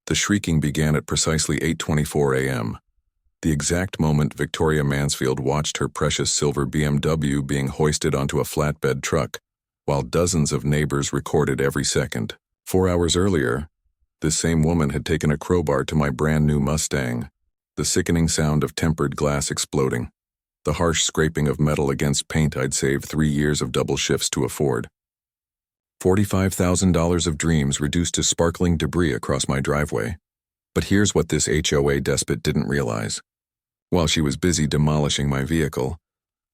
The shrieking began at precisely 8:24 a.m., the exact moment Victoria Mansfield watched her precious silver BMW being hoisted onto a flatbed truck, while dozens of neighbors recorded every second. 4 hours earlier, this same woman had taken a crowbar to my brand-new Mustang, the sickening sound of tempered glass exploding, the harsh scraping of metal against paint I'd saved 3 years of double shifts to afford. $45,000 of dreams reduced to sparkling debris across my driveway. But here's what this HOA despot didn't realize. While she was busy demolishing my vehicle,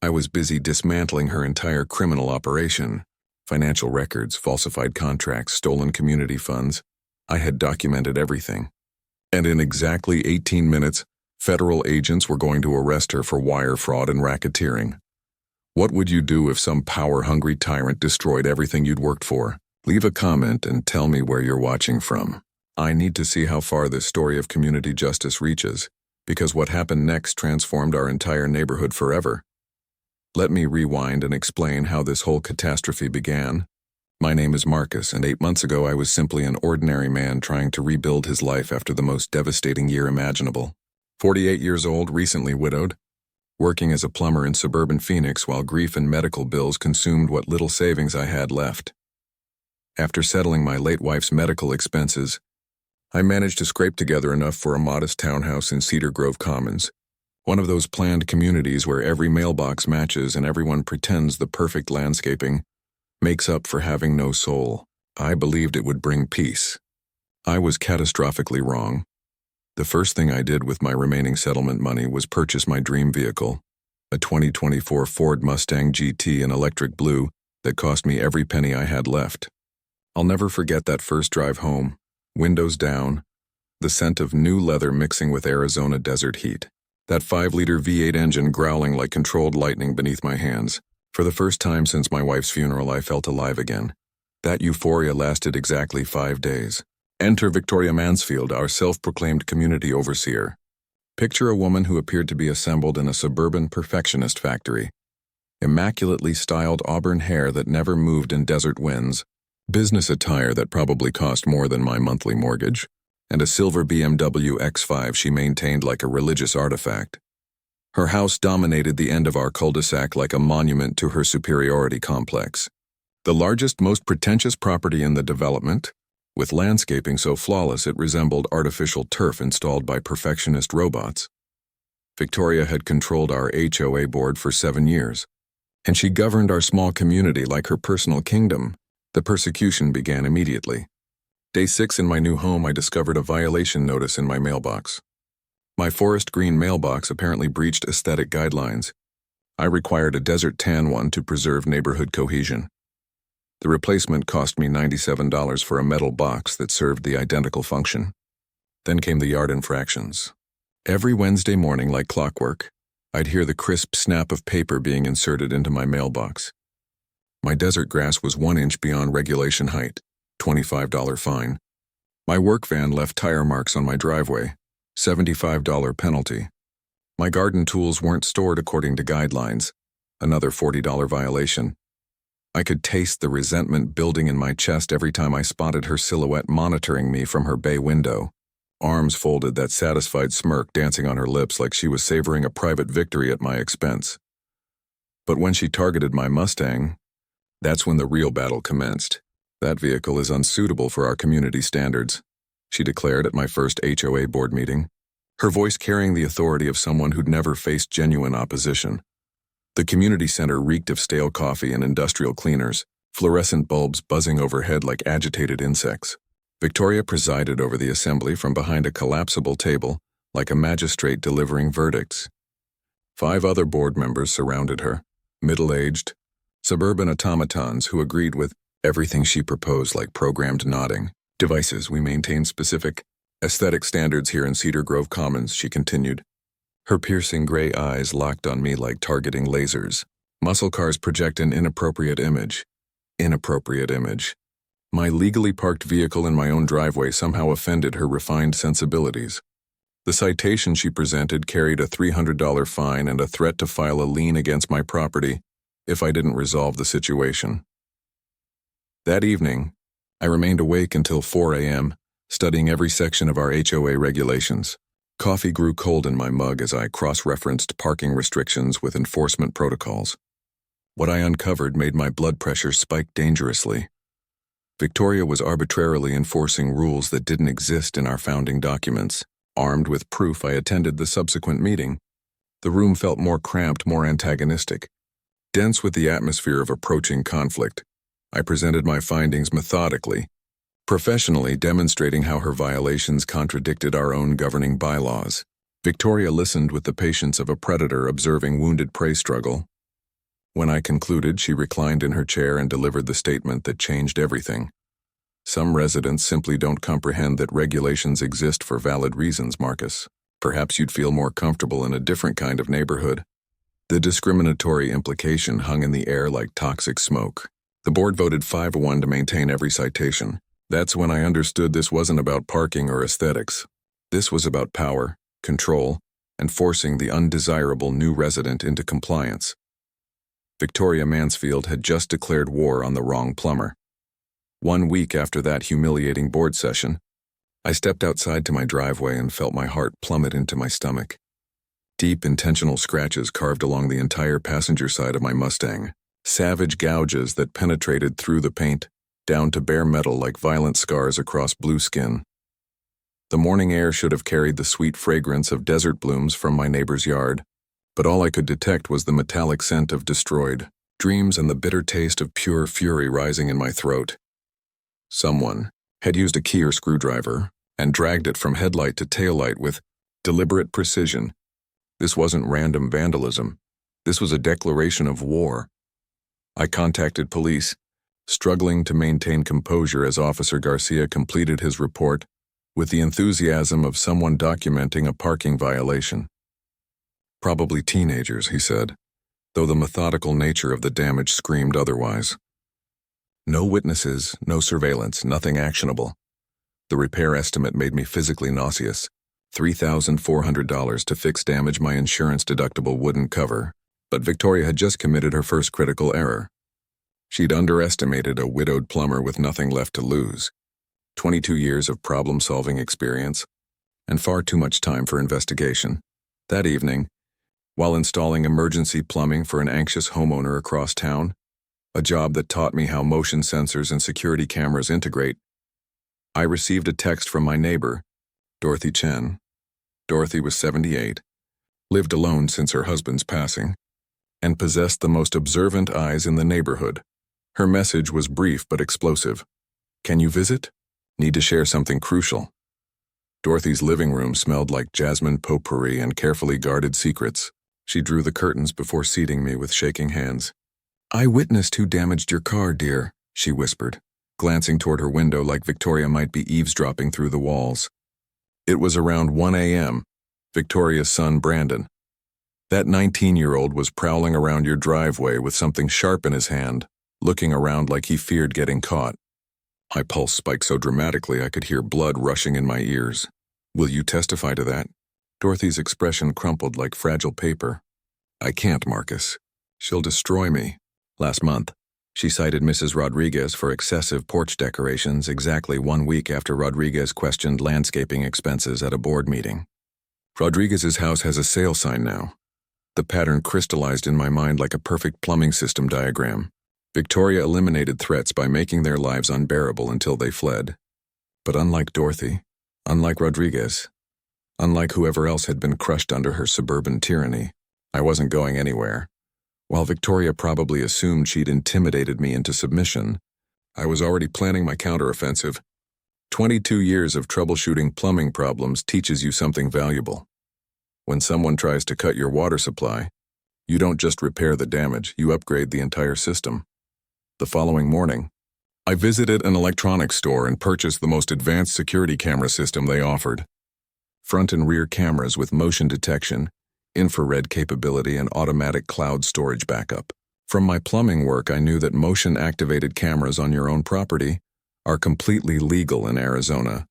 I was busy dismantling her entire criminal operation. Financial records, falsified contracts, stolen community funds. I had documented everything. And in exactly 18 minutes, federal agents were going to arrest her for wire fraud and racketeering. What would you do if some power-hungry tyrant destroyed everything you'd worked for? Leave a comment and tell me where you're watching from. I need to see how far this story of community justice reaches, because what happened next transformed our entire neighborhood forever. Let me rewind and explain how this whole catastrophe began. My name is Marcus, and 8 months ago I was simply an ordinary man trying to rebuild his life after the most devastating year imaginable. 48 years old, recently widowed, working as a plumber in suburban Phoenix while grief and medical bills consumed what little savings I had left. After settling my late wife's medical expenses, I managed to scrape together enough for a modest townhouse in Cedar Grove Commons, one of those planned communities where every mailbox matches and everyone pretends the perfect landscaping makes up for having no soul. I believed it would bring peace. I was catastrophically wrong. The first thing I did with my remaining settlement money was purchase my dream vehicle, a 2024 Ford Mustang GT in electric blue that cost me every penny I had left. I'll never forget that first drive home, windows down, the scent of new leather mixing with Arizona desert heat, that 5-liter V8 engine growling like controlled lightning beneath my hands. For the first time since my wife's funeral, I felt alive again. That euphoria lasted exactly 5 days. Enter Victoria Mansfield, our self-proclaimed community overseer. Picture a woman who appeared to be assembled in a suburban perfectionist factory. Immaculately styled auburn hair that never moved in desert winds, business attire that probably cost more than my monthly mortgage, and a silver BMW X5 she maintained like a religious artifact. Her house dominated the end of our cul-de-sac like a monument to her superiority complex. The largest, most pretentious property in the development, with landscaping so flawless it resembled artificial turf installed by perfectionist robots. Victoria had controlled our HOA board for 7 years, and she governed our small community like her personal kingdom. The persecution began immediately. Day 6 in my new home, I discovered a violation notice in my mailbox. My forest green mailbox apparently breached aesthetic guidelines. I required a desert tan one to preserve neighborhood cohesion. The replacement cost me $97 for a metal box that served the identical function. Then came the yard infractions. Every Wednesday morning, like clockwork, I'd hear the crisp snap of paper being inserted into my mailbox. My desert grass was 1 inch beyond regulation height, $25 fine. My work van left tire marks on my driveway, $75 penalty. My garden tools weren't stored according to guidelines, another $40 violation. I could taste the resentment building in my chest every time I spotted her silhouette monitoring me from her bay window, arms folded, that satisfied smirk dancing on her lips like she was savoring a private victory at my expense. But when she targeted my Mustang, that's when the real battle commenced. That vehicle is unsuitable for our community standards, she declared at my first HOA board meeting, her voice carrying the authority of someone who'd never faced genuine opposition. The community center reeked of stale coffee and industrial cleaners, fluorescent bulbs buzzing overhead like agitated insects. Victoria presided over the assembly from behind a collapsible table, like a magistrate delivering verdicts. 5 other board members surrounded her, middle-aged, suburban automatons who agreed with everything she proposed like programmed nodding devices. We maintain specific aesthetic standards here in Cedar Grove Commons, she continued. Her piercing gray eyes locked on me like targeting lasers. Muscle cars project an inappropriate image. Inappropriate image. My legally parked vehicle in my own driveway somehow offended her refined sensibilities. The citation she presented carried a $300 fine and a threat to file a lien against my property if I didn't resolve the situation. That evening, I remained awake until 4 a.m., studying every section of our HOA regulations. Coffee grew cold in my mug as I cross-referenced parking restrictions with enforcement protocols. What I uncovered made my blood pressure spike dangerously. Victoria was arbitrarily enforcing rules that didn't exist in our founding documents. Armed with proof, I attended the subsequent meeting. The room felt more cramped, more antagonistic, dense with the atmosphere of approaching conflict. I presented my findings methodically, professionally demonstrating how her violations contradicted our own governing bylaws. Victoria listened with the patience of a predator observing wounded prey struggle. When I concluded, she reclined in her chair and delivered the statement that changed everything. Some residents simply don't comprehend that regulations exist for valid reasons, Marcus. Perhaps you'd feel more comfortable in a different kind of neighborhood. The discriminatory implication hung in the air like toxic smoke. The board voted 5-1 to maintain every citation. That's when I understood this wasn't about parking or aesthetics. This was about power, control, and forcing the undesirable new resident into compliance. Victoria Mansfield had just declared war on the wrong plumber. 1 week after that humiliating board session, I stepped outside to my driveway and felt my heart plummet into my stomach. Deep, intentional scratches carved along the entire passenger side of my Mustang, savage gouges that penetrated through the paint, down to bare metal like violent scars across blue skin. The morning air should have carried the sweet fragrance of desert blooms from my neighbor's yard, but all I could detect was the metallic scent of destroyed dreams and the bitter taste of pure fury rising in my throat. Someone had used a key or screwdriver and dragged it from headlight to taillight with deliberate precision. This wasn't random vandalism. This was a declaration of war. I contacted police, struggling to maintain composure as Officer Garcia completed his report with the enthusiasm of someone documenting a parking violation. Probably teenagers, he said, though the methodical nature of the damage screamed otherwise. No witnesses, no surveillance, nothing actionable. The repair estimate made me physically nauseous. $3,400 to fix damage my insurance deductible wouldn't cover, but Victoria had just committed her first critical error. She'd underestimated a widowed plumber with nothing left to lose, 22 years of problem-solving experience, and far too much time for investigation. That evening, while installing emergency plumbing for an anxious homeowner across town, a job that taught me how motion sensors and security cameras integrate, I received a text from my neighbor, Dorothy Chen. Dorothy was 78, lived alone since her husband's passing, and possessed the most observant eyes in the neighborhood. Her message was brief but explosive. Can you visit? Need to share something crucial. Dorothy's living room smelled like jasmine potpourri and carefully guarded secrets. She drew the curtains before seating me with shaking hands. I witnessed who damaged your car, dear, she whispered, glancing toward her window like Victoria might be eavesdropping through the walls. It was around 1 a.m., Victoria's son Brandon. That 19-year-old was prowling around your driveway with something sharp in his hand, looking around like he feared getting caught. My pulse spiked so dramatically I could hear blood rushing in my ears. Will you testify to that? Dorothy's expression crumpled like fragile paper. I can't, Marcus. She'll destroy me. Last month, she cited Mrs. Rodriguez for excessive porch decorations exactly 1 week after Rodriguez questioned landscaping expenses at a board meeting. Rodriguez's house has a sale sign now. The pattern crystallized in my mind like a perfect plumbing system diagram. Victoria eliminated threats by making their lives unbearable until they fled. But unlike Dorothy, unlike Rodriguez, unlike whoever else had been crushed under her suburban tyranny, I wasn't going anywhere. While Victoria probably assumed she'd intimidated me into submission, I was already planning my counteroffensive. 22 years of troubleshooting plumbing problems teaches you something valuable. When someone tries to cut your water supply, you don't just repair the damage, you upgrade the entire system. The following morning, I visited an electronics store and purchased the most advanced security camera system they offered. Front and rear cameras with motion detection, infrared capability, and automatic cloud storage backup. From my plumbing work, I knew that motion-activated cameras on your own property are completely legal in Arizona,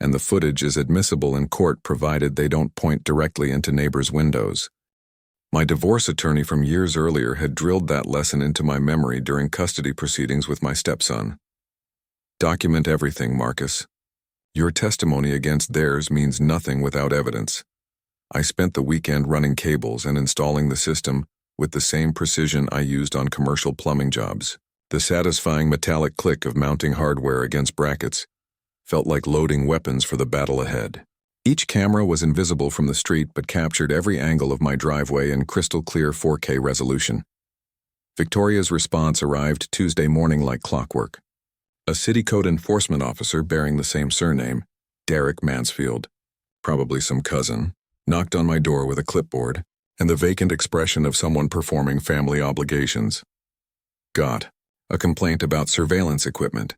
and the footage is admissible in court provided they don't point directly into neighbors' windows. My divorce attorney from years earlier had drilled that lesson into my memory during custody proceedings with my stepson. Document everything, Marcus. Your testimony against theirs means nothing without evidence. I spent the weekend running cables and installing the system with the same precision I used on commercial plumbing jobs. The satisfying metallic click of mounting hardware against brackets felt like loading weapons for the battle ahead. Each camera was invisible from the street but captured every angle of my driveway in crystal-clear 4K resolution. Victoria's response arrived Tuesday morning like clockwork. A city code enforcement officer bearing the same surname, Derek Mansfield, probably some cousin, knocked on my door with a clipboard and the vacant expression of someone performing family obligations. Got a complaint about surveillance equipment,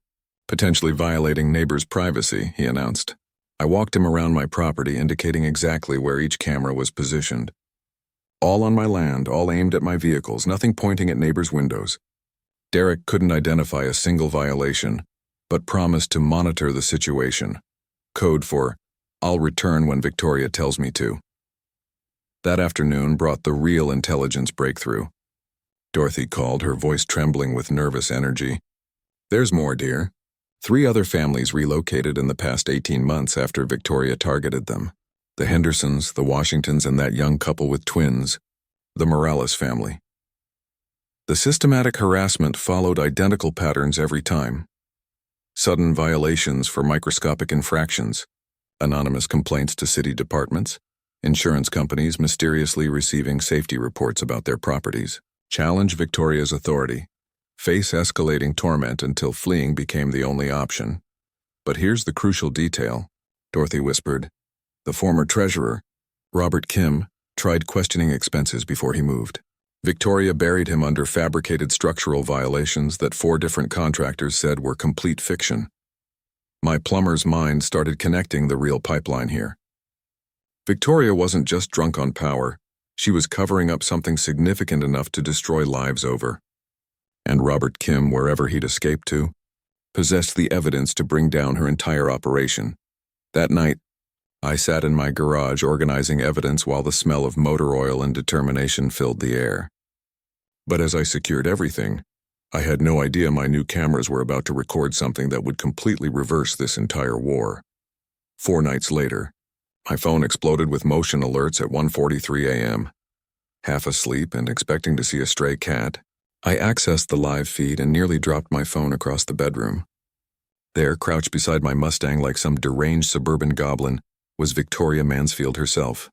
potentially violating neighbors' privacy, he announced. I walked him around my property, indicating exactly where each camera was positioned. All on my land, all aimed at my vehicles, nothing pointing at neighbors' windows. Derek couldn't identify a single violation, but promised to monitor the situation. Code for, "I'll return when Victoria tells me to." That afternoon brought the real intelligence breakthrough. Dorothy called, her voice trembling with nervous energy. "There's more, dear. 3 other families relocated in the past 18 months after Victoria targeted them. The Hendersons, the Washingtons, and that young couple with twins, the Morales family. The systematic harassment followed identical patterns every time. Sudden violations for microscopic infractions, anonymous complaints to city departments, insurance companies mysteriously receiving safety reports about their properties. Challenge Victoria's authority. Face escalating torment until fleeing became the only option. But here's the crucial detail, Dorothy whispered. The former treasurer, Robert Kim, tried questioning expenses before he moved. Victoria buried him under fabricated structural violations that 4 different contractors said were complete fiction. My plumber's mind started connecting the real pipeline here. Victoria wasn't just drunk on power, she was covering up something significant enough to destroy lives over. And Robert Kim, wherever he'd escaped to, possessed the evidence to bring down her entire operation. That night, I sat in my garage organizing evidence while the smell of motor oil and determination filled the air. But as I secured everything, I had no idea my new cameras were about to record something that would completely reverse this entire war. 4 nights later, my phone exploded with motion alerts at 1:43 a.m. Half asleep and expecting to see a stray cat, I accessed the live feed and nearly dropped my phone across the bedroom. There, crouched beside my Mustang like some deranged suburban goblin, was Victoria Mansfield herself.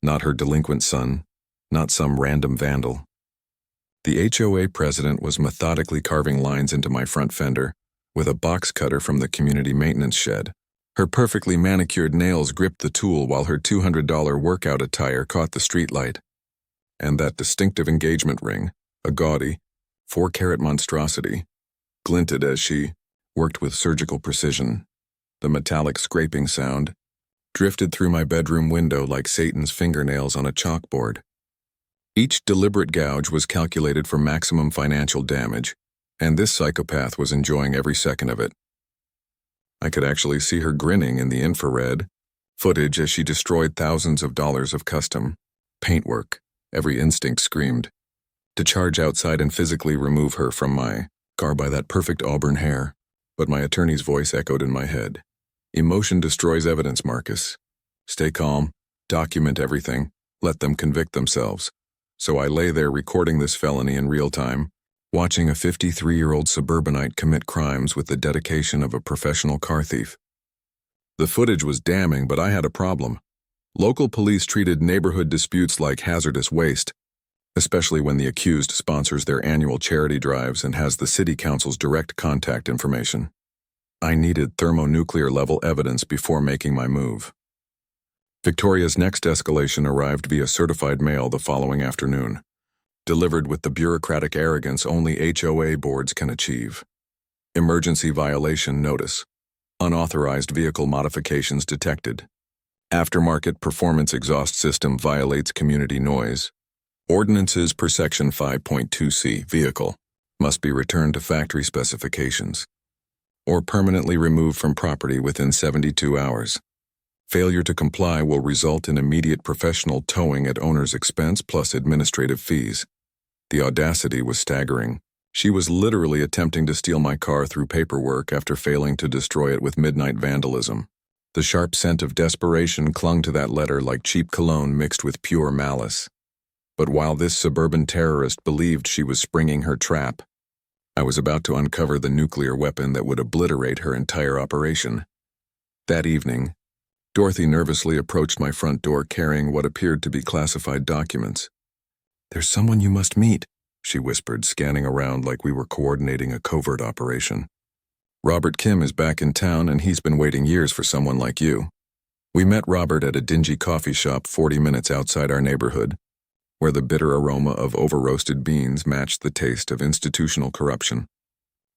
Not her delinquent son, not some random vandal. The HOA president was methodically carving lines into my front fender with a box cutter from the community maintenance shed. Her perfectly manicured nails gripped the tool while her $200 workout attire caught the streetlight. And that distinctive engagement ring, a gaudy, 4-carat monstrosity, glinted as she worked with surgical precision. The metallic scraping sound drifted through my bedroom window like Satan's fingernails on a chalkboard. Each deliberate gouge was calculated for maximum financial damage, and this psychopath was enjoying every second of it. I could actually see her grinning in the infrared footage as she destroyed thousands of dollars of custom paintwork. Every instinct screamed to charge outside and physically remove her from my car by that perfect auburn hair. But my attorney's voice echoed in my head. Emotion destroys evidence, Marcus. Stay calm, document everything, let them convict themselves. So I lay there recording this felony in real time, watching a 53-year-old suburbanite commit crimes with the dedication of a professional car thief. The footage was damning, but I had a problem. Local police treated neighborhood disputes like hazardous waste, especially when the accused sponsors their annual charity drives and has the city council's direct contact information. I needed thermonuclear-level evidence before making my move. Victoria's next escalation arrived via certified mail the following afternoon, delivered with the bureaucratic arrogance only HOA boards can achieve. Emergency violation notice. Unauthorized vehicle modifications detected. Aftermarket performance exhaust system violates community noise. Ordinances per Section 5.2c vehicle must be returned to factory specifications or permanently removed from property within 72 hours. Failure to comply will result in immediate professional towing at owner's expense plus administrative fees. The audacity was staggering. She was literally attempting to steal my car through paperwork after failing to destroy it with midnight vandalism. The sharp scent of desperation clung to that letter like cheap cologne mixed with pure malice. But while this suburban terrorist believed she was springing her trap, I was about to uncover the nuclear weapon that would obliterate her entire operation. That evening, Dorothy nervously approached my front door carrying what appeared to be classified documents. "There's someone you must meet," she whispered, scanning around like we were coordinating a covert operation. "Robert Kim is back in town and he's been waiting years for someone like you." We met Robert at a dingy coffee shop 40 minutes outside our neighborhood, where the bitter aroma of over-roasted beans matched the taste of institutional corruption.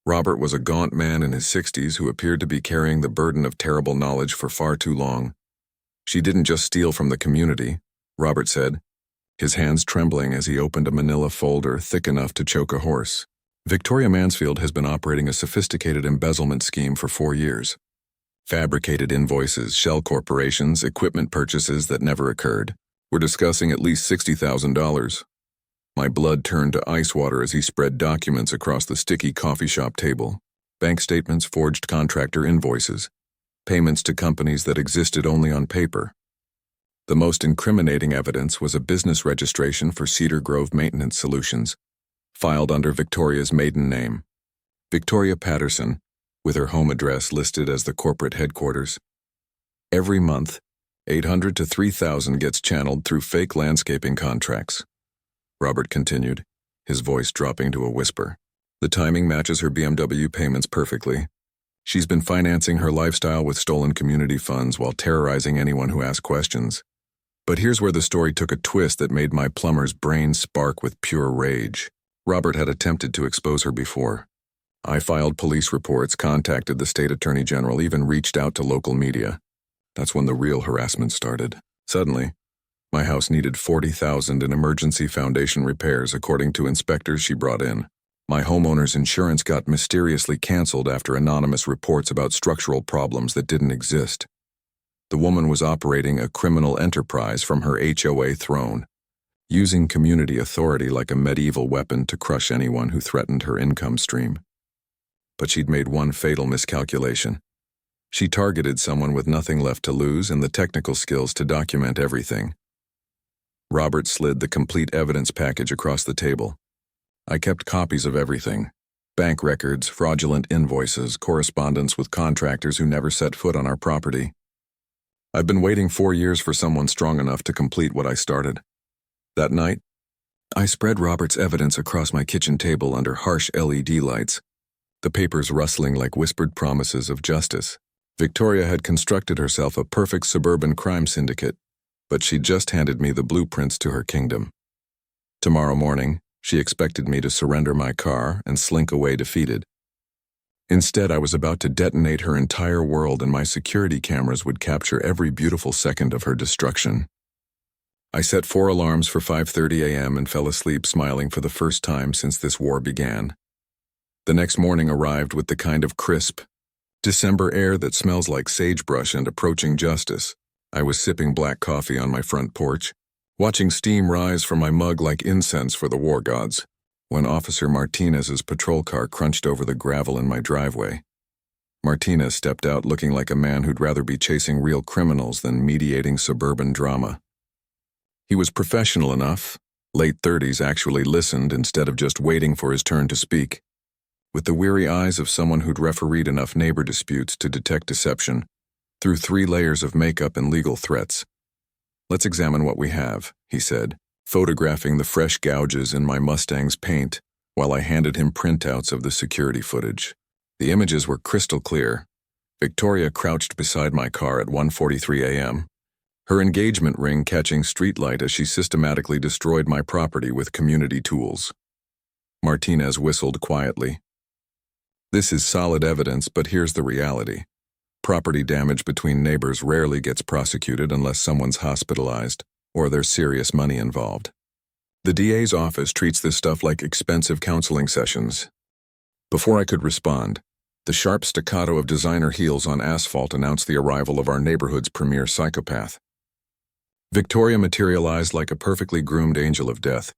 Robert was a gaunt man in his 60s who appeared to be carrying the burden of terrible knowledge for far too long. "She didn't just steal from the community," Robert said, his hands trembling as he opened a manila folder thick enough to choke a horse. "Victoria Mansfield has been operating a sophisticated embezzlement scheme for 4 years. Fabricated invoices, shell corporations, equipment purchases that never occurred. We're discussing at least $60,000. My blood turned to ice water as he spread documents across the sticky coffee shop table. Bank statements, forged contractor invoices, payments to companies that existed only on paper. The most incriminating evidence was a business registration for Cedar Grove Maintenance Solutions, filed under Victoria's maiden name, Victoria Patterson, with her home address listed as the corporate headquarters. Every month, $800 to $3,000 gets channeled through fake landscaping contracts," Robert continued, his voice dropping to a whisper. "The timing matches her BMW payments perfectly. She's been financing her lifestyle with stolen community funds while terrorizing anyone who asks questions. But here's where the story took a twist that made my plumber's brain spark with pure rage. Robert had attempted to expose her before. I filed police reports, contacted the state attorney general, even reached out to local media. That's when the real harassment started. Suddenly, my house needed $40,000 in emergency foundation repairs according to inspectors she brought in. My homeowner's insurance got mysteriously canceled after anonymous reports about structural problems that didn't exist. The woman was operating a criminal enterprise from her HOA throne, using community authority like a medieval weapon to crush anyone who threatened her income stream. But she'd made one fatal miscalculation. She targeted someone with nothing left to lose and the technical skills to document everything. Robert slid the complete evidence package across the table. I kept copies of everything: bank records, fraudulent invoices, correspondence with contractors who never set foot on our property. I've been waiting 4 years for someone strong enough to complete what I started. That night, I spread Robert's evidence across my kitchen table under harsh LED lights, the papers rustling like whispered promises of justice. Victoria had constructed herself a perfect suburban crime syndicate, but she'd just handed me the blueprints to her kingdom. Tomorrow morning, she expected me to surrender my car and slink away defeated. Instead, I was about to detonate her entire world and my security cameras would capture every beautiful second of her destruction. I set 4 alarms for 5:30 a.m. and fell asleep smiling for the first time since this war began. The next morning arrived with the kind of crisp, December air that smells like sagebrush and approaching justice. I was sipping black coffee on my front porch, watching steam rise from my mug like incense for the war gods, when Officer Martinez's patrol car crunched over the gravel in my driveway. Martinez stepped out looking like a man who'd rather be chasing real criminals than mediating suburban drama. He was professional enough, late 30s, actually listened instead of just waiting for his turn to speak. With the weary eyes of someone who'd refereed enough neighbor disputes to detect deception, through 3 layers of makeup and legal threats. "Let's examine what we have," he said, photographing the fresh gouges in my Mustang's paint while I handed him printouts of the security footage. The images were crystal clear. Victoria crouched beside my car at 1:43 a.m., her engagement ring catching streetlight as she systematically destroyed my property with community tools. Martinez whistled quietly. "This is solid evidence, but here's the reality. Property damage between neighbors rarely gets prosecuted unless someone's hospitalized or there's serious money involved. The DA's office treats this stuff like expensive counseling sessions." Before I could respond, the sharp staccato of designer heels on asphalt announced the arrival of our neighborhood's premier psychopath. Victoria materialized like a perfectly groomed angel of death,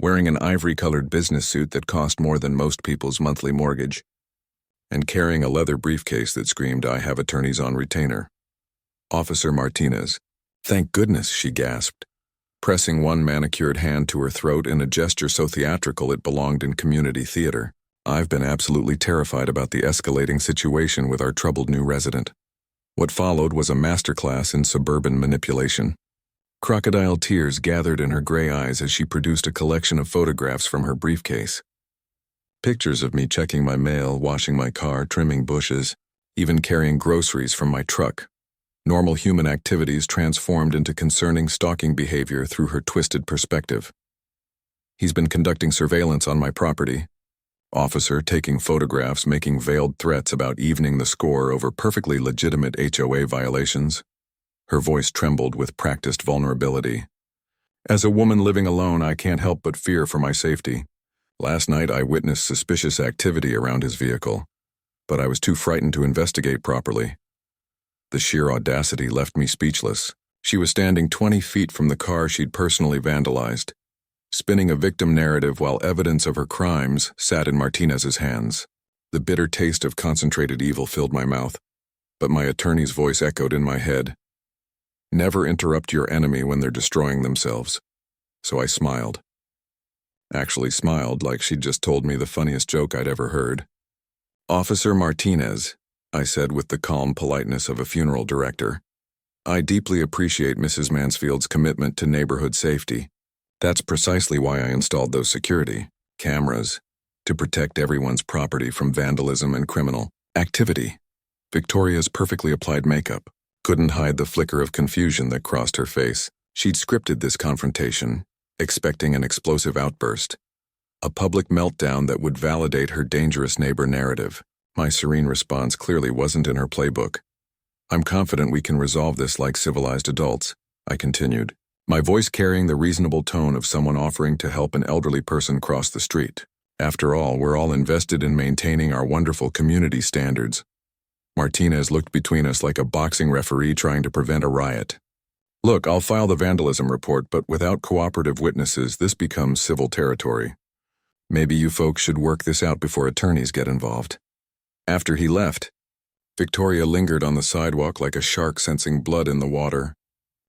wearing an ivory-colored business suit that cost more than most people's monthly mortgage, and carrying a leather briefcase that screamed, "I have attorneys on retainer." Officer Martinez. "Thank goodness," she gasped, pressing one manicured hand to her throat in a gesture so theatrical it belonged in community theater. I've been absolutely terrified about the escalating situation with our troubled new resident. What followed was a masterclass in suburban manipulation. Crocodile tears gathered in her gray eyes as she produced a collection of photographs from her briefcase. Pictures of me checking my mail, washing my car, trimming bushes, even carrying groceries from my truck. Normal human activities transformed into concerning stalking behavior through her twisted perspective. "He's been conducting surveillance on my property." Officer taking photographs, making veiled threats about evening the score over perfectly legitimate HOA violations. Her voice trembled with practiced vulnerability. "As a woman living alone, I can't help but fear for my safety. Last night I witnessed suspicious activity around his vehicle, but I was too frightened to investigate properly." The sheer audacity left me speechless. She was standing 20 feet from the car she'd personally vandalized, spinning a victim narrative while evidence of her crimes sat in Martinez's hands. The bitter taste of concentrated evil filled my mouth, but my attorney's voice echoed in my head. "Never interrupt your enemy when they're destroying themselves." So I smiled. Actually smiled like she'd just told me the funniest joke I'd ever heard. "Officer Martinez," I said with the calm politeness of a funeral director, "I deeply appreciate Mrs. Mansfield's commitment to neighborhood safety. That's precisely why I installed those security cameras, to protect everyone's property from vandalism and criminal activity." Victoria's perfectly applied makeup couldn't hide the flicker of confusion that crossed her face. She'd scripted this confrontation, expecting an explosive outburst, a public meltdown that would validate her dangerous neighbor narrative. My serene response clearly wasn't in her playbook. "I'm confident we can resolve this like civilized adults," I continued, my voice carrying the reasonable tone of someone offering to help an elderly person cross the street. "After all, we're all invested in maintaining our wonderful community standards." Martinez looked between us like a boxing referee trying to prevent a riot. "Look, I'll file the vandalism report, but without cooperative witnesses, this becomes civil territory. Maybe you folks should work this out before attorneys get involved." After he left, Victoria lingered on the sidewalk like a shark sensing blood in the water,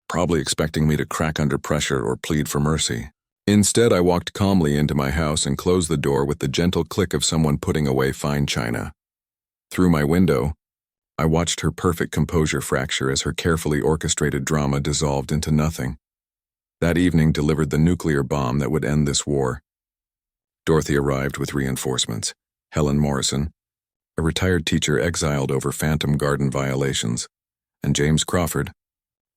probably expecting me to crack under pressure or plead for mercy. Instead, I walked calmly into my house and closed the door with the gentle click of someone putting away fine china. Through my window, I watched her perfect composure fracture as her carefully orchestrated drama dissolved into nothing. That evening delivered the nuclear bomb that would end this war. Dorothy arrived with reinforcements. Helen Morrison, a retired teacher exiled over Phantom Garden violations, and James Crawford,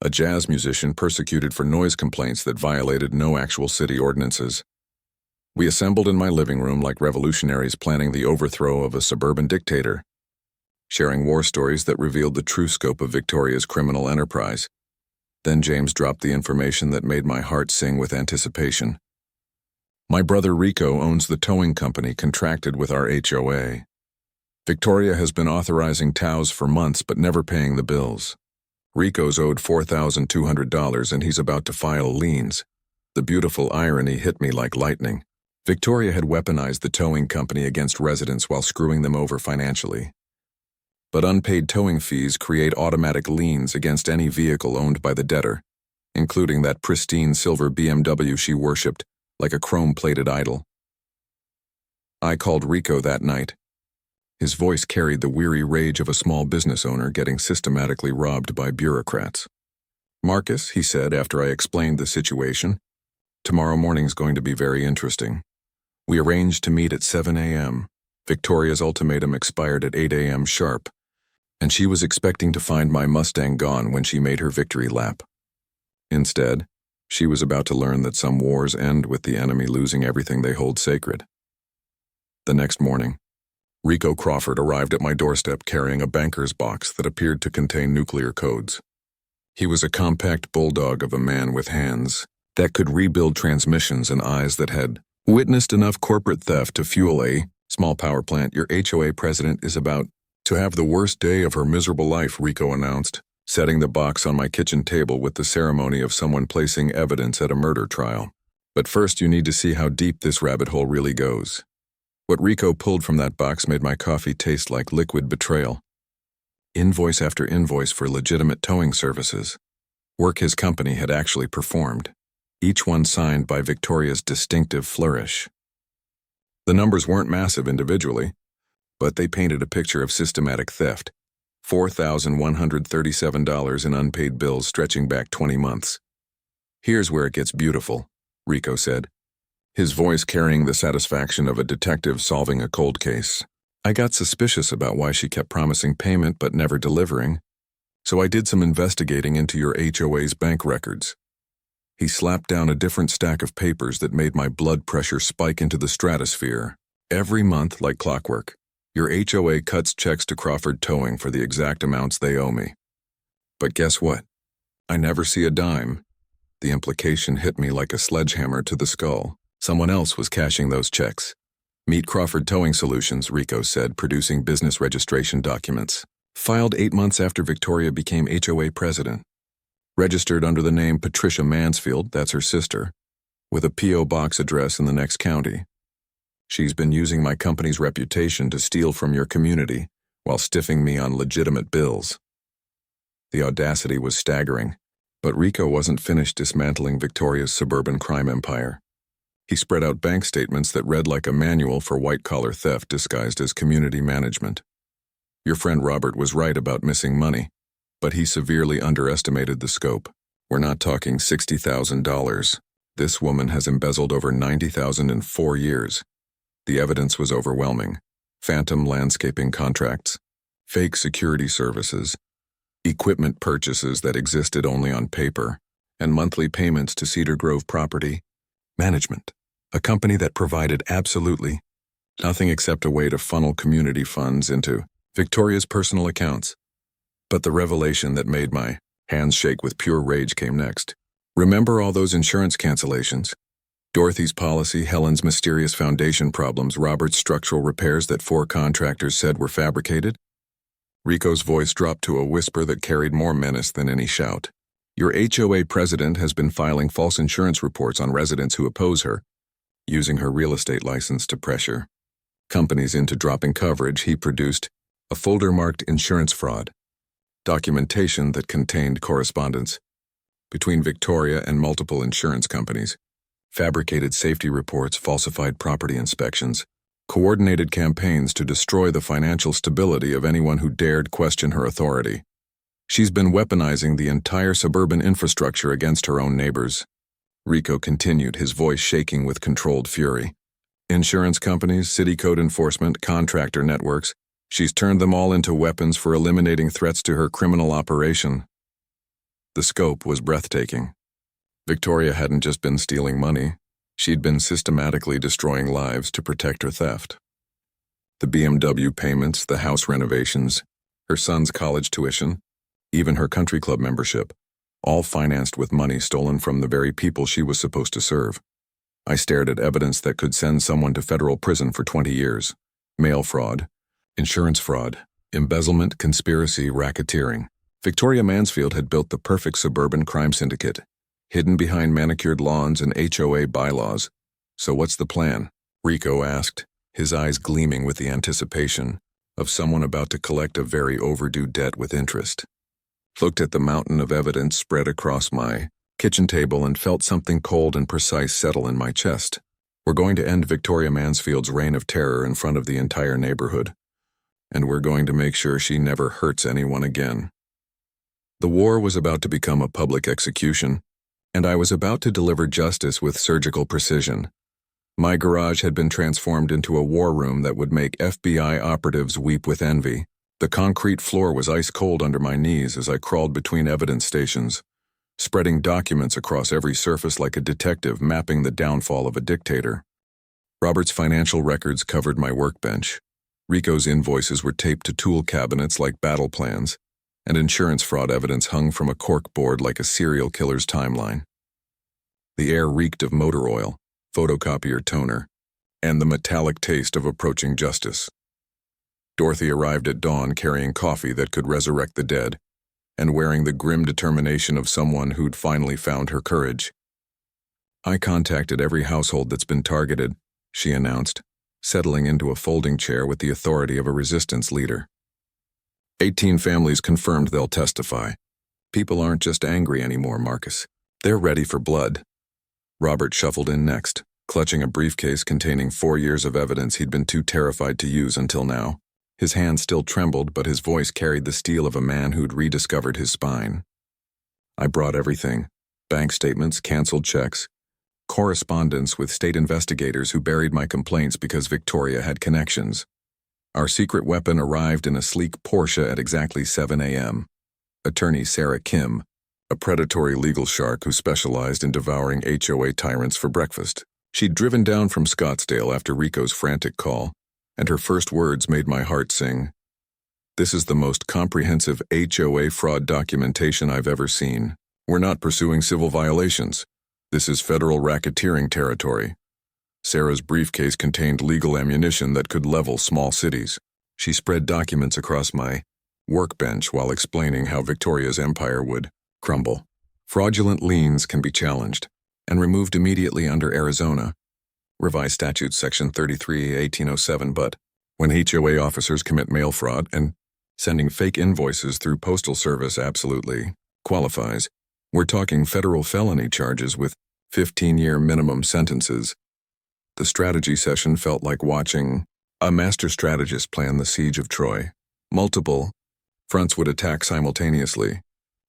a jazz musician persecuted for noise complaints that violated no actual city ordinances. We assembled in my living room like revolutionaries planning the overthrow of a suburban dictator, sharing war stories that revealed the true scope of Victoria's criminal enterprise. Then James dropped the information that made my heart sing with anticipation. "My brother Rico owns the towing company contracted with our HOA. Victoria has been authorizing tows for months but never paying the bills. Rico's owed $4,200 and he's about to file liens." The beautiful irony hit me like lightning. Victoria had weaponized the towing company against residents while screwing them over financially. But unpaid towing fees create automatic liens against any vehicle owned by the debtor, including that pristine silver BMW she worshipped like a chrome-plated idol. I called Rico that night. His voice carried the weary rage of a small business owner getting systematically robbed by bureaucrats. "Marcus," he said after I explained the situation, "tomorrow morning's going to be very interesting. We arranged to meet at 7 a.m. Victoria's ultimatum expired at 8 a.m. sharp, and she was expecting to find my Mustang gone when she made her victory lap. Instead, she was about to learn that some wars end with the enemy losing everything they hold sacred." The next morning, Rico Crawford arrived at my doorstep carrying a banker's box that appeared to contain nuclear codes. He was a compact bulldog of a man with hands that could rebuild transmissions and eyes that had witnessed enough corporate theft to fuel a small power plant. "Your HOA president is about to have the worst day of her miserable life," Rico announced, setting the box on my kitchen table with the ceremony of someone placing evidence at a murder trial. But first you need to see how deep this rabbit hole really goes. What Rico pulled from that box made my coffee taste like liquid betrayal. Invoice after invoice for legitimate towing services. Work his company had actually performed. Each one signed by Victoria's distinctive flourish. The numbers weren't massive individually, but they painted a picture of systematic theft. $4,137 in unpaid bills stretching back 20 months. "Here's where it gets beautiful," Rico said, his voice carrying the satisfaction of a detective solving a cold case. "I got suspicious about why she kept promising payment but never delivering, so I did some investigating into your HOA's bank records." He slapped down a different stack of papers that made my blood pressure spike into the stratosphere. "Every month, like clockwork, your HOA cuts checks to Crawford Towing for the exact amounts they owe me. But guess what? I never see a dime." The implication hit me like a sledgehammer to the skull. Someone else was cashing those checks. "Meet Crawford Towing Solutions," Rico said, producing business registration documents. "Filed 8 months after Victoria became HOA president. Registered under the name Patricia Mansfield, that's her sister, with a P.O. box address in the next county. She's been using my company's reputation to steal from your community while stiffing me on legitimate bills." The audacity was staggering, but Rico wasn't finished dismantling Victoria's suburban crime empire. He spread out bank statements that read like a manual for white-collar theft disguised as community management. "Your friend Robert was right about missing money, but he severely underestimated the scope. We're not talking $60,000. This woman has embezzled over $90,000 in 4 years. The evidence was overwhelming. Phantom landscaping contracts, fake security services, equipment purchases that existed only on paper, and monthly payments to Cedar Grove Property Management, a company that provided absolutely nothing except a way to funnel community funds into Victoria's personal accounts." But the revelation that made my hands shake with pure rage came next. "Remember all those insurance cancellations? Dorothy's policy, Helen's mysterious foundation problems, Robert's structural repairs that 4 contractors said were fabricated?" Rico's voice dropped to a whisper that carried more menace than any shout. "Your HOA president has been filing false insurance reports on residents who oppose her, using her real estate license to pressure companies into dropping coverage." He produced a folder marked "Insurance Fraud," documentation that contained correspondence between Victoria and multiple insurance companies, fabricated safety reports, falsified property inspections, coordinated campaigns to destroy the financial stability of anyone who dared question her authority. "She's been weaponizing the entire suburban infrastructure against her own neighbors," Rico continued, his voice shaking with controlled fury. "Insurance companies, city code enforcement, contractor networks, she's turned them all into weapons for eliminating threats to her criminal operation." The scope was breathtaking. Victoria hadn't just been stealing money, she'd been systematically destroying lives to protect her theft. The BMW payments, the house renovations, her son's college tuition, even her country club membership, all financed with money stolen from the very people she was supposed to serve. I stared at evidence that could send someone to federal prison for 20 years. Mail fraud, insurance fraud, embezzlement, conspiracy, racketeering. Victoria Mansfield had built the perfect suburban crime syndicate, hidden behind manicured lawns and HOA bylaws. "So what's the plan?" Rico asked, his eyes gleaming with the anticipation of someone about to collect a very overdue debt with interest. Looked at the mountain of evidence spread across my kitchen table and felt something cold and precise settle in my chest. "We're going to end Victoria Mansfield's reign of terror in front of the entire neighborhood, and we're going to make sure she never hurts anyone again." The war was about to become a public execution, and I was about to deliver justice with surgical precision. My garage had been transformed into a war room that would make FBI operatives weep with envy. The concrete floor was ice cold under my knees as I crawled between evidence stations, spreading documents across every surface like a detective mapping the downfall of a dictator. Robert's financial records covered my workbench. Rico's invoices were taped to tool cabinets like battle plans, and insurance fraud evidence hung from a cork board like a serial killer's timeline. The air reeked of motor oil, photocopier toner, and the metallic taste of approaching justice. Dorothy arrived at dawn carrying coffee that could resurrect the dead, and wearing the grim determination of someone who'd finally found her courage. I contacted every household that's been targeted, she announced, settling into a folding chair with the authority of a resistance leader. 18 families confirmed they'll testify. People aren't just angry anymore, Marcus. They're ready for blood. Robert shuffled in next, clutching a briefcase containing 4 years of evidence he'd been too terrified to use until now. His hand still trembled, but his voice carried the steel of a man who'd rediscovered his spine. I brought everything: bank statements, canceled checks, correspondence with state investigators who buried my complaints because Victoria had connections. Our secret weapon arrived in a sleek Porsche at exactly 7 a.m. Attorney Sarah Kim, a predatory legal shark who specialized in devouring HOA tyrants for breakfast. She'd driven down from Scottsdale after Rico's frantic call, and her first words made my heart sing. This is the most comprehensive HOA fraud documentation I've ever seen. We're not pursuing civil violations. This is federal racketeering territory. Sarah's briefcase contained legal ammunition that could level small cities. She spread documents across my workbench while explaining how Victoria's empire would crumble. Fraudulent liens can be challenged and removed immediately under Arizona Revised Statutes Section 33, 1807, but when HOA officers commit mail fraud and sending fake invoices through postal service absolutely qualifies, we're talking federal felony charges with 15-year minimum sentences. The strategy session felt like watching a master strategist plan the siege of Troy. Multiple fronts would attack simultaneously.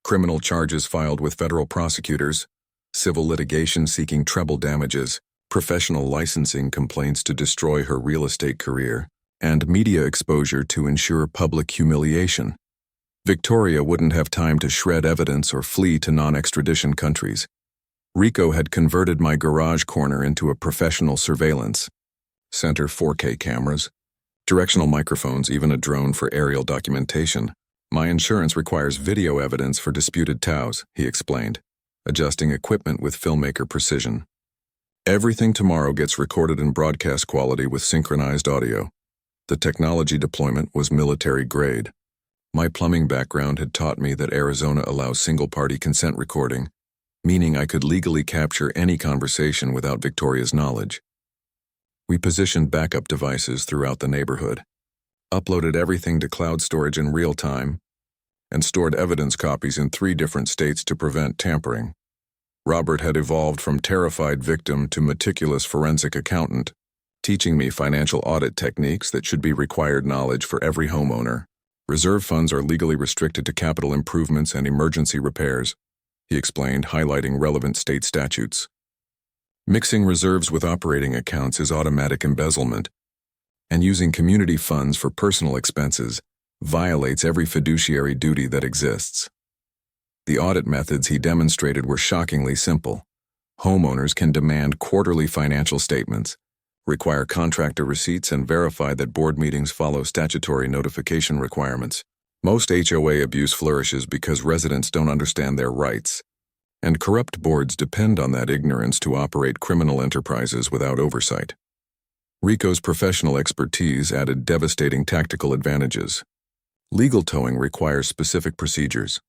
Criminal charges filed with federal prosecutors, civil litigation seeking treble damages, professional licensing complaints to destroy her real estate career, and media exposure to ensure public humiliation. Victoria wouldn't have time to shred evidence or flee to non-extradition countries. Rico had converted my garage corner into a professional surveillance center, 4K cameras, directional microphones, even a drone for aerial documentation. My insurance requires video evidence for disputed TOWs, he explained, adjusting equipment with filmmaker precision. Everything tomorrow gets recorded in broadcast quality with synchronized audio. The technology deployment was military grade. My plumbing background had taught me that Arizona allows single-party consent recording, meaning I could legally capture any conversation without Victoria's knowledge. We positioned backup devices throughout the neighborhood, uploaded everything to cloud storage in real time, and stored evidence copies in 3 different states to prevent tampering. Robert had evolved from terrified victim to meticulous forensic accountant, teaching me financial audit techniques that should be required knowledge for every homeowner. Reserve funds are legally restricted to capital improvements and emergency repairs, he explained, highlighting relevant state statutes. Mixing reserves with operating accounts is automatic embezzlement, and using community funds for personal expenses violates every fiduciary duty that exists. The audit methods he demonstrated were shockingly simple. Homeowners can demand quarterly financial statements, require contractor receipts, and verify that board meetings follow statutory notification requirements. Most HOA abuse flourishes because residents don't understand their rights, and corrupt boards depend on that ignorance to operate criminal enterprises without oversight. Rico's professional expertise added devastating tactical advantages. Legal towing requires specific procedures: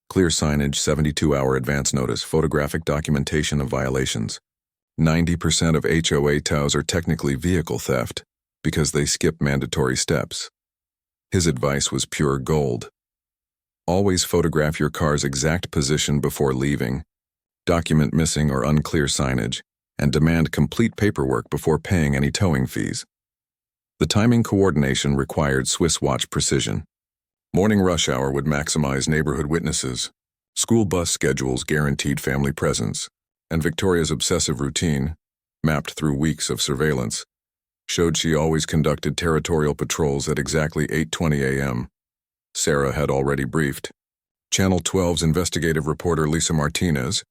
clear signage, 72-hour advance notice, photographic documentation of violations. 90% of HOA TOWs are technically vehicle theft because they skip mandatory steps. His advice was pure gold. Always photograph your car's exact position before leaving, document missing or unclear signage, and demand complete paperwork before paying any towing fees. The timing coordination required Swiss watch precision. Morning rush hour would maximize neighborhood witnesses. School bus schedules guaranteed family presence, and Victoria's obsessive routine, mapped through weeks of surveillance, showed she always conducted territorial patrols at exactly 8:20 a.m. Sarah had already briefed Channel 12's investigative reporter Lisa Martinez,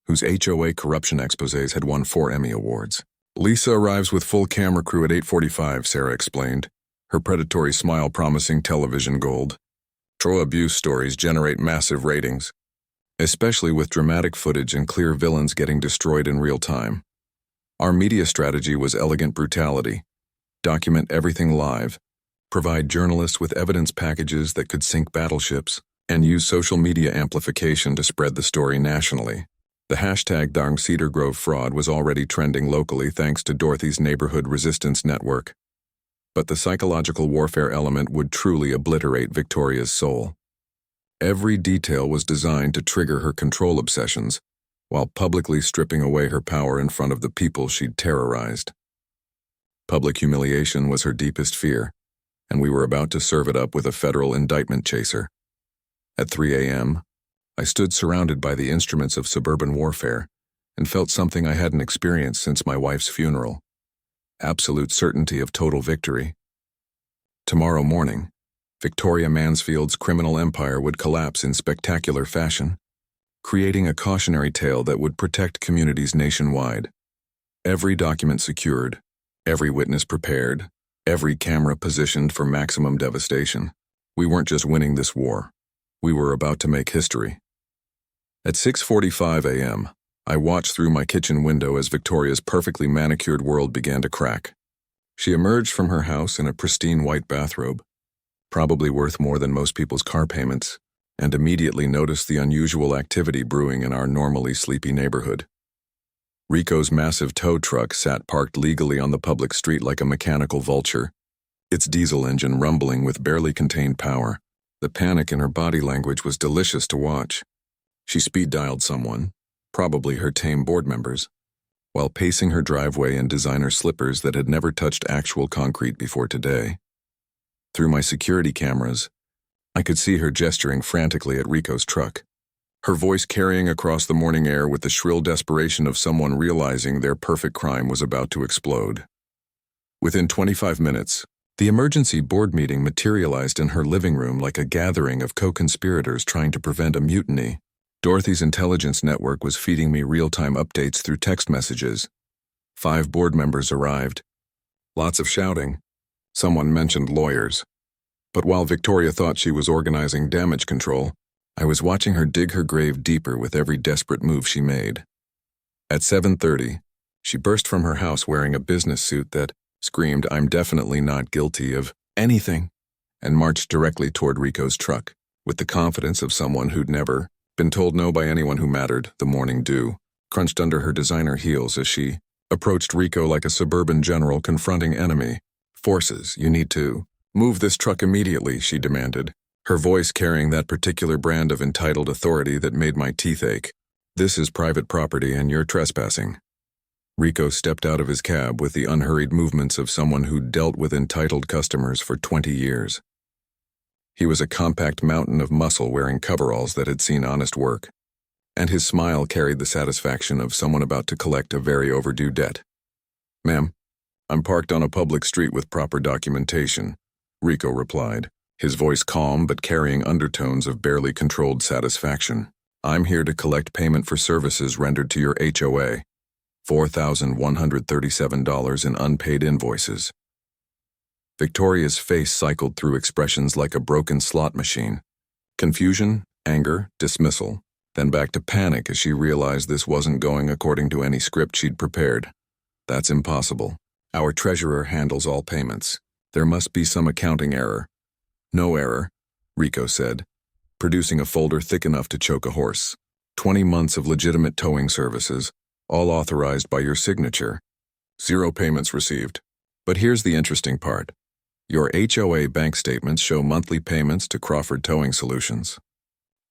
whose HOA corruption exposés had won 4 Emmy Awards. Lisa arrives with full camera crew at 8:45, Sarah explained, her predatory smile promising television gold. Troy abuse stories generate massive ratings, especially with dramatic footage and clear villains getting destroyed in real time. Our media strategy was elegant brutality. Document everything live, provide journalists with evidence packages that could sink battleships, and use social media amplification to spread the story nationally. The hashtag Darng Cedar Grove fraud was already trending locally thanks to Dorothy's neighborhood resistance network. But the psychological warfare element would truly obliterate Victoria's soul. Every detail was designed to trigger her control obsessions, while publicly stripping away her power in front of the people she'd terrorized. Public humiliation was her deepest fear, and we were about to serve it up with a federal indictment chaser. At 3 a.m., I stood surrounded by the instruments of suburban warfare and felt something I hadn't experienced since my wife's funeral: absolute certainty of total victory. Tomorrow morning, Victoria Mansfield's criminal empire would collapse in spectacular fashion, creating a cautionary tale that would protect communities nationwide. Every document secured, every witness prepared, every camera positioned for maximum devastation. We weren't just winning this war. We were about to make history. At 6:45 a.m., I watched through my kitchen window as Victoria's perfectly manicured world began to crack. She emerged from her house in a pristine white bathrobe, probably worth more than most people's car payments, and immediately noticed the unusual activity brewing in our normally sleepy neighborhood. Rico's massive tow truck sat parked legally on the public street like a mechanical vulture, its diesel engine rumbling with barely contained power. The panic in her body language was delicious to watch. She speed-dialed someone, probably her tame board members, while pacing her driveway in designer slippers that had never touched actual concrete before today. Through my security cameras, I could see her gesturing frantically at Rico's truck, her voice carrying across the morning air with the shrill desperation of someone realizing their perfect crime was about to explode. Within 25 minutes, the emergency board meeting materialized in her living room like a gathering of co-conspirators trying to prevent a mutiny. Dorothy's intelligence network was feeding me real-time updates through text messages. 5 board members arrived. Lots of shouting. Someone mentioned lawyers. But while Victoria thought she was organizing damage control, I was watching her dig her grave deeper with every desperate move she made. At 7:30, she burst from her house wearing a business suit that screamed, "I'm definitely not guilty of anything," and marched directly toward Rico's truck, with the confidence of someone who'd never been told no by anyone who mattered. The morning dew crunched under her designer heels as she approached Rico like a suburban general confronting enemy forces. "You need to move this truck immediately," she demanded, her voice carrying that particular brand of entitled authority that made my teeth ache. "This is private property and you're trespassing." Rico stepped out of his cab with the unhurried movements of someone who'd dealt with entitled customers for 20 years. He was a compact mountain of muscle wearing coveralls that had seen honest work, and his smile carried the satisfaction of someone about to collect a very overdue debt. "Ma'am, I'm parked on a public street with proper documentation," Rico replied, his voice calm but carrying undertones of barely controlled satisfaction. "I'm here to collect payment for services rendered to your HOA. $4,137 in unpaid invoices." Victoria's face cycled through expressions like a broken slot machine. Confusion, anger, dismissal, then back to panic as she realized this wasn't going according to any script she'd prepared. "That's impossible. Our treasurer handles all payments. There must be some accounting error." "No error," Rico said, producing a folder thick enough to choke a horse. 20 months of legitimate towing services, all authorized by your signature. 0 payments received. But here's the interesting part. Your HOA bank statements show monthly payments to Crawford Towing Solutions.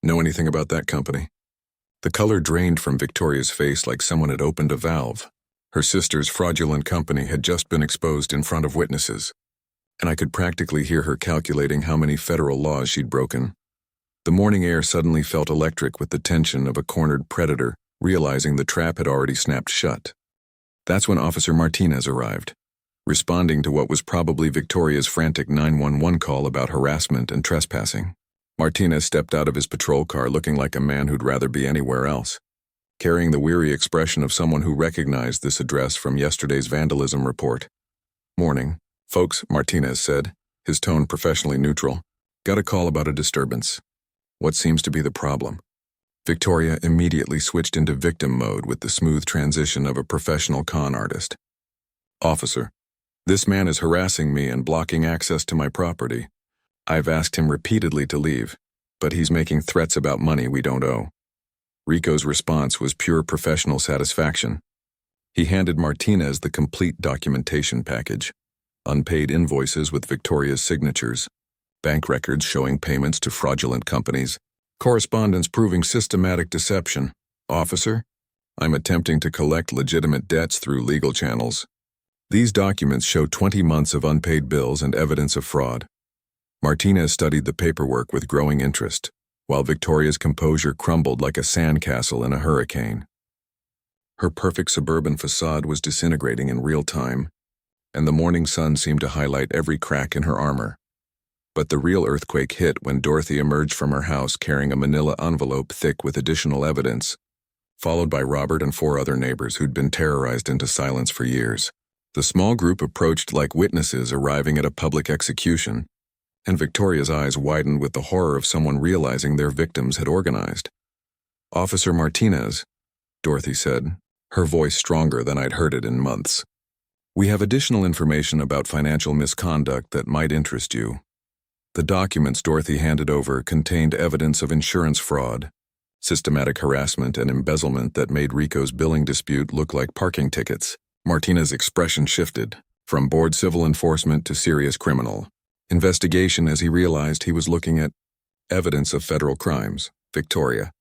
Know anything about that company? The color drained from Victoria's face like someone had opened a valve. Her sister's fraudulent company had just been exposed in front of witnesses, and I could practically hear her calculating how many federal laws she'd broken. The morning air suddenly felt electric with the tension of a cornered predator realizing the trap had already snapped shut. That's when Officer Martinez arrived, responding to what was probably Victoria's frantic 911 call about harassment and trespassing. Martinez stepped out of his patrol car looking like a man who'd rather be anywhere else, carrying the weary expression of someone who recognized this address from yesterday's vandalism report. "Morning, folks," Martinez said, his tone professionally neutral. "Got a call about a disturbance. What seems to be the problem?" Victoria immediately switched into victim mode with the smooth transition of a professional con artist. "Officer, this man is harassing me and blocking access to my property. I've asked him repeatedly to leave, but he's making threats about money we don't owe." Rico's response was pure professional satisfaction. He handed Martinez the complete documentation package: unpaid invoices with Victoria's signatures, bank records showing payments to fraudulent companies, correspondence proving systematic deception. "Officer, I'm attempting to collect legitimate debts through legal channels. These documents show 20 months of unpaid bills and evidence of fraud." Martinez studied the paperwork with growing interest, while Victoria's composure crumbled like a sandcastle in a hurricane. Her perfect suburban facade was disintegrating in real time, and the morning sun seemed to highlight every crack in her armor. But the real earthquake hit when Dorothy emerged from her house carrying a manila envelope thick with additional evidence, followed by Robert and 4 other neighbors who'd been terrorized into silence for years. The small group approached like witnesses arriving at a public execution, and Victoria's eyes widened with the horror of someone realizing their victims had organized. "Officer Martinez," Dorothy said, her voice stronger than I'd heard it in months. "We have additional information about financial misconduct that might interest you." The documents Dorothy handed over contained evidence of insurance fraud, systematic harassment, and embezzlement that made Rico's billing dispute look like parking tickets. Martinez's expression shifted, from bored civil enforcement to serious criminal investigation, as he realized he was looking at evidence of federal crimes. Victoria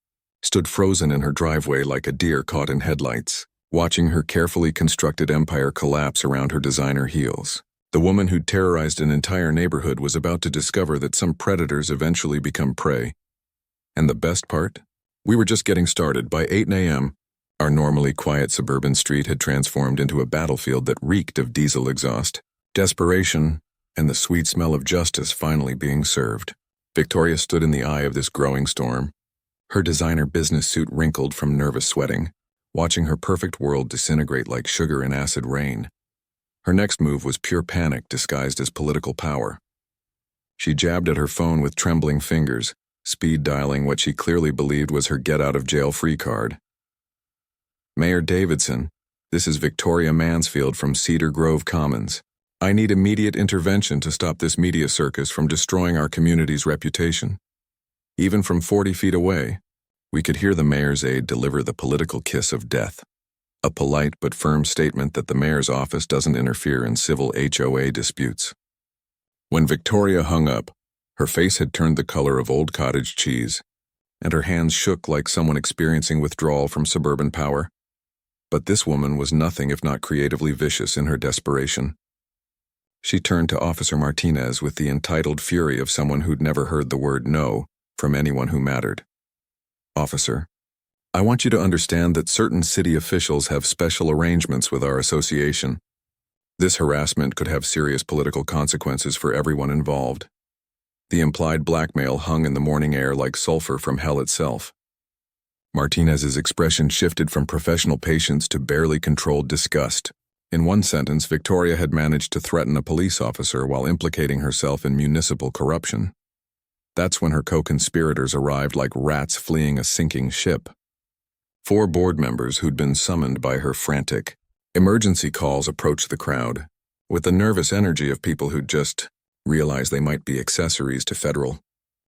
stood frozen in her driveway like a deer caught in headlights, watching her carefully constructed empire collapse around her designer heels. The woman who'd terrorized an entire neighborhood was about to discover that some predators eventually become prey. And the best part? We were just getting started. By 8 a.m., our normally quiet suburban street had transformed into a battlefield that reeked of diesel exhaust, desperation, and the sweet smell of justice finally being served. Victoria stood in the eye of this growing storm, her designer business suit wrinkled from nervous sweating, watching her perfect world disintegrate like sugar in acid rain. Her next move was pure panic disguised as political power. She jabbed at her phone with trembling fingers, speed dialing what she clearly believed was her get-out-of-jail-free card. "Mayor Davidson, this is Victoria Mansfield from Cedar Grove Commons. I need immediate intervention to stop this media circus from destroying our community's reputation." Even from 40 feet away, we could hear the mayor's aide deliver the political kiss of death, a polite but firm statement that the mayor's office doesn't interfere in civil HOA disputes. When Victoria hung up, her face had turned the color of old cottage cheese, and her hands shook like someone experiencing withdrawal from suburban power. But this woman was nothing if not creatively vicious in her desperation. She turned to Officer Martinez with the entitled fury of someone who'd never heard the word no from anyone who mattered. "Officer, I want you to understand that certain city officials have special arrangements with our association. This harassment could have serious political consequences for everyone involved." The implied blackmail hung in the morning air like sulfur from hell itself. Martinez's expression shifted from professional patience to barely controlled disgust. In one sentence, Victoria had managed to threaten a police officer while implicating herself in municipal corruption. That's when her co-conspirators arrived like rats fleeing a sinking ship. 4 board members who'd been summoned by her frantic emergency calls approached the crowd, with the nervous energy of people who'd just realized they might be accessories to federal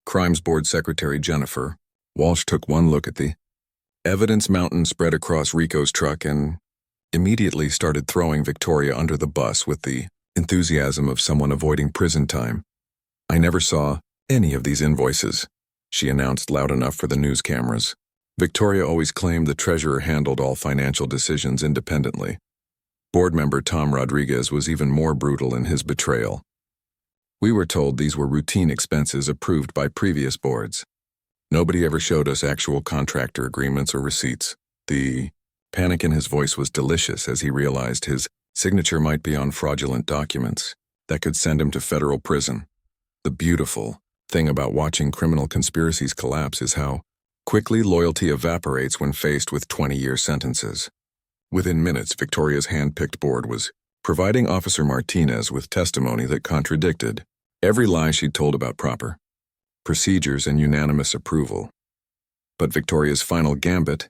crimes. Board Secretary Jennifer Walsh took one look at the evidence mountain spread across Rico's truck and immediately started throwing Victoria under the bus with the enthusiasm of someone avoiding prison time. "I never saw any of these invoices," she announced loud enough for the news cameras. Victoria always claimed the treasurer handled all financial decisions independently. Board member Tom Rodriguez was even more brutal in his betrayal. "We were told these were routine expenses approved by previous boards. Nobody ever showed us actual contractor agreements or receipts." The panic in his voice was delicious as he realized his signature might be on fraudulent documents that could send him to federal prison. The beautiful thing about watching criminal conspiracies collapse is how quickly loyalty evaporates when faced with 20-year sentences. Within minutes, Victoria's hand-picked board was providing Officer Martinez with testimony that contradicted every lie she'd told about proper procedures and unanimous approval. But Victoria's final gambit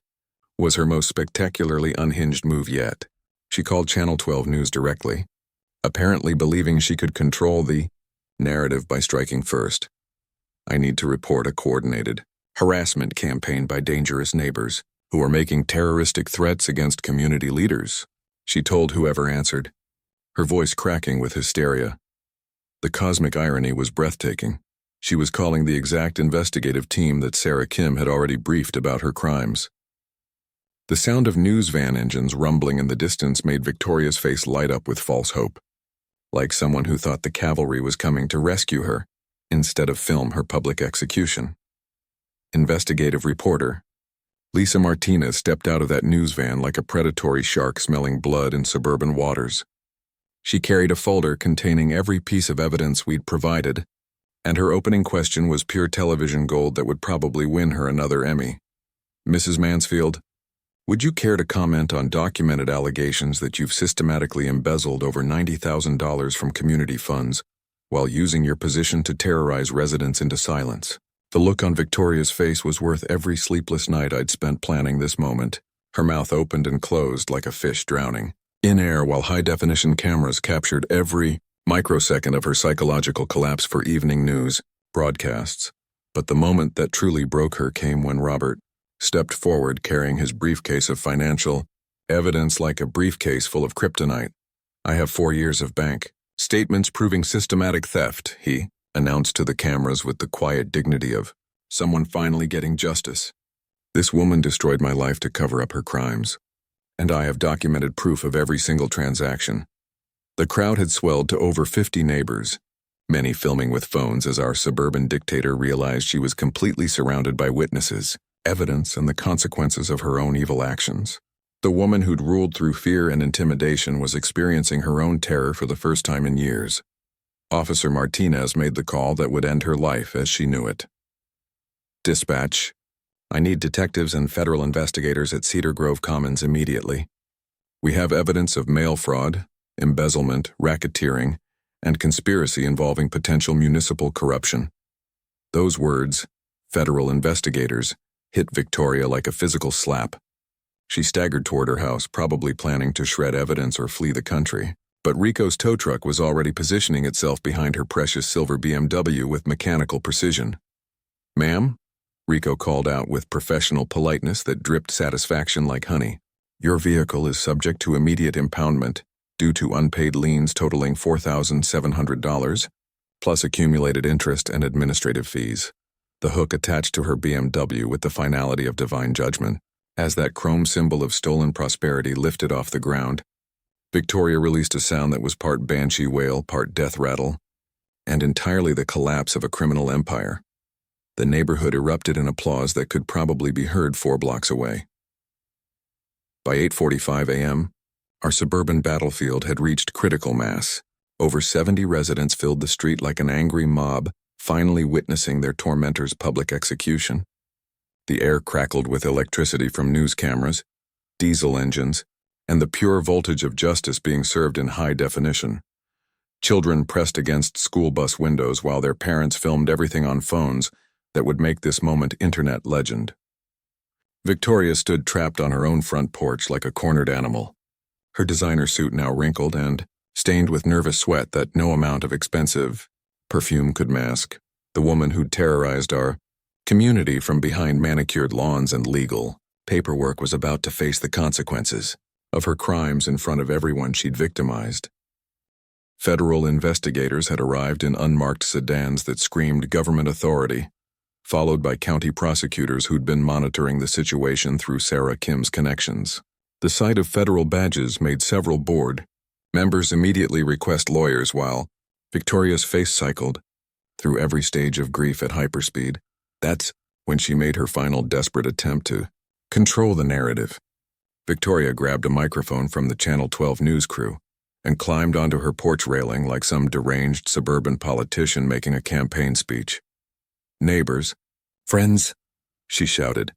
was her most spectacularly unhinged move yet. She called Channel 12 News directly, apparently believing she could control the narrative by striking first. "I need to report a coordinated harassment campaign by dangerous neighbors who were making terroristic threats against community leaders, she told whoever answered, her voice cracking with hysteria. The cosmic irony was breathtaking. She was calling the exact investigative team that Sarah Kim had already briefed about her crimes. The sound of news van engines rumbling in the distance made Victoria's face light up with false hope, like someone who thought the cavalry was coming to rescue her instead of film her public execution. Investigative reporter Lisa Martinez stepped out of that news van like a predatory shark smelling blood in suburban waters. She carried a folder containing every piece of evidence we'd provided, and her opening question was pure television gold that would probably win her another Emmy. Mrs. Mansfield, would you care to comment on documented allegations that you've systematically embezzled over $90,000 from community funds while using your position to terrorize residents into silence? The look on Victoria's face was worth every sleepless night I'd spent planning this moment. Her mouth opened and closed like a fish drowning in air while high-definition cameras captured every microsecond of her psychological collapse for evening news broadcasts. But the moment that truly broke her came when Robert stepped forward carrying his briefcase of financial evidence like a briefcase full of kryptonite. I have 4 years of bank statements proving systematic theft, he announced to the cameras with the quiet dignity of someone finally getting justice. This woman destroyed my life to cover up her crimes, and I have documented proof of every single transaction. The crowd had swelled to over 50 neighbors, many filming with phones as our suburban dictator realized she was completely surrounded by witnesses, evidence, and the consequences of her own evil actions. The woman who'd ruled through fear and intimidation was experiencing her own terror for the first time in years. Officer Martinez made the call that would end her life as she knew it. Dispatch, I need detectives and federal investigators at Cedar Grove Commons immediately. We have evidence of mail fraud, embezzlement, racketeering, and conspiracy involving potential municipal corruption. Those words, federal investigators, hit Victoria like a physical slap. She staggered toward her house, probably planning to shred evidence or flee the country. But Rico's tow truck was already positioning itself behind her precious silver BMW with mechanical precision. Ma'am? Rico called out with professional politeness that dripped satisfaction like honey. Your vehicle is subject to immediate impoundment due to unpaid liens totaling $4,700, plus accumulated interest and administrative fees. The hook attached to her BMW with the finality of divine judgment. As that chrome symbol of stolen prosperity lifted off the ground, Victoria released a sound that was part banshee wail, part death rattle, and entirely the collapse of a criminal empire. The neighborhood erupted in applause that could probably be heard 4 blocks away. By 8:45 a.m., our suburban battlefield had reached critical mass. Over 70 residents filled the street like an angry mob, finally witnessing their tormentor's public execution. The air crackled with electricity from news cameras, diesel engines, and the pure voltage of justice being served in high definition. Children pressed against school bus windows while their parents filmed everything on phones that would make this moment internet legend. Victoria stood trapped on her own front porch like a cornered animal, her designer suit now wrinkled and stained with nervous sweat that no amount of expensive perfume could mask. The woman who'd terrorized our community from behind manicured lawns and legal paperwork was about to face the consequences of her crimes in front of everyone she'd victimized. Federal investigators had arrived in unmarked sedans that screamed government authority, followed by county prosecutors who'd been monitoring the situation through Sarah Kim's connections. The sight of federal badges made several board members immediately request lawyers while Victoria's face cycled through every stage of grief at hyperspeed. That's when she made her final desperate attempt to control the narrative. Victoria grabbed a microphone from the Channel 12 news crew and climbed onto her porch railing like some deranged suburban politician making a campaign speech. Neighbors, friends, she shouted,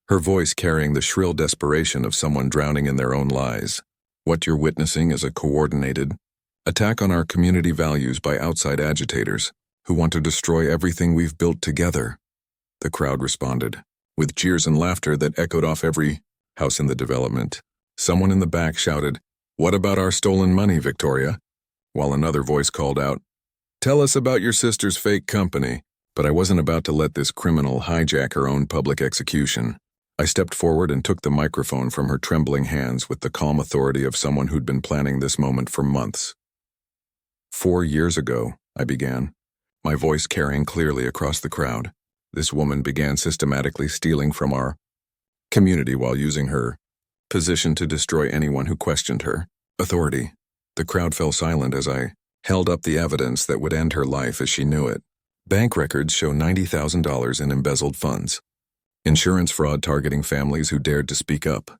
her voice carrying the shrill desperation of someone drowning in their own lies. What you're witnessing is a coordinated attack on our community values by outside agitators who want to destroy everything we've built together. The crowd responded, with cheers and laughter that echoed off every house in the development. Someone in the back shouted, "What about our stolen money, Victoria?" While another voice called out, "Tell us about your sister's fake company. But I wasn't about to let this criminal hijack her own public execution. I stepped forward and took the microphone from her trembling hands with the calm authority of someone who'd been planning this moment for months. 4 years ago, I began, my voice carrying clearly across the crowd. This woman began systematically stealing from our community while using her position to destroy anyone who questioned her authority. The crowd fell silent as I held up the evidence that would end her life as she knew it. Bank records show $90,000 in embezzled funds. Insurance fraud targeting families who dared to speak up.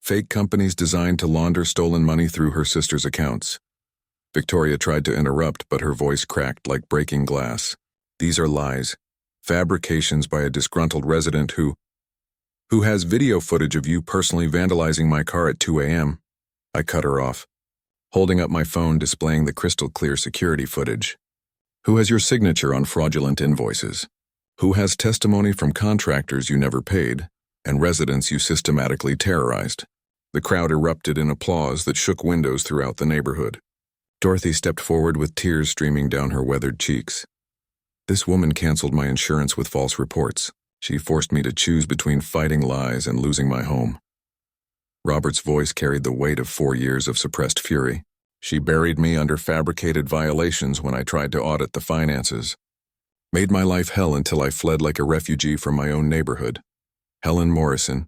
Fake companies designed to launder stolen money through her sister's accounts. Victoria tried to interrupt, but her voice cracked like breaking glass. These are lies. Fabrications by a disgruntled resident who has video footage of you personally vandalizing my car at 2 a.m. I cut her off, holding up my phone displaying the crystal clear security footage. Who has your signature on fraudulent invoices? Who has testimony from contractors you never paid and residents you systematically terrorized? The crowd erupted in applause that shook windows throughout the neighborhood. Dorothy stepped forward with tears streaming down her weathered cheeks. This woman canceled my insurance with false reports. She forced me to choose between fighting lies and losing my home. Robert's voice carried the weight of 4 years of suppressed fury. She buried me under fabricated violations when I tried to audit the finances. Made my life hell until I fled like a refugee from my own neighborhood. Helen Morrison,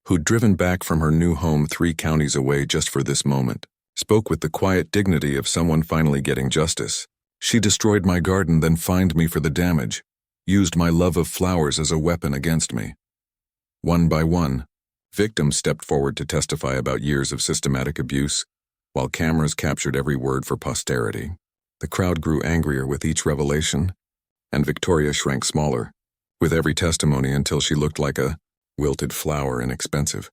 who'd driven back from her new home 3 counties away just for this moment, spoke with the quiet dignity of someone finally getting justice. She destroyed my garden, then fined me for the damage, used my love of flowers as a weapon against me. One by one, victims stepped forward to testify about years of systematic abuse, while cameras captured every word for posterity. The crowd grew angrier with each revelation, and Victoria shrank smaller, with every testimony until she looked like a wilted flower in expensive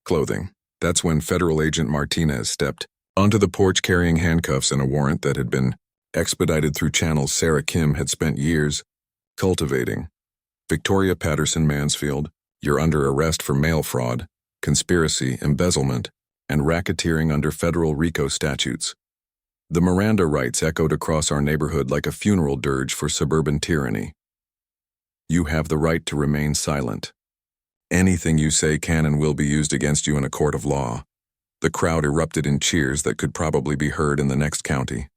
clothing. That's when Federal Agent Martinez stepped onto the porch carrying handcuffs and a warrant that had been expedited through channels Sarah Kim had spent years cultivating. Victoria Patterson Mansfield, you're under arrest for mail fraud, conspiracy, embezzlement, and racketeering under federal RICO statutes. The Miranda rights echoed across our neighborhood like a funeral dirge for suburban tyranny. You have the right to remain silent. Anything you say can and will be used against you in a court of law. The crowd erupted in cheers that could probably be heard in the next county.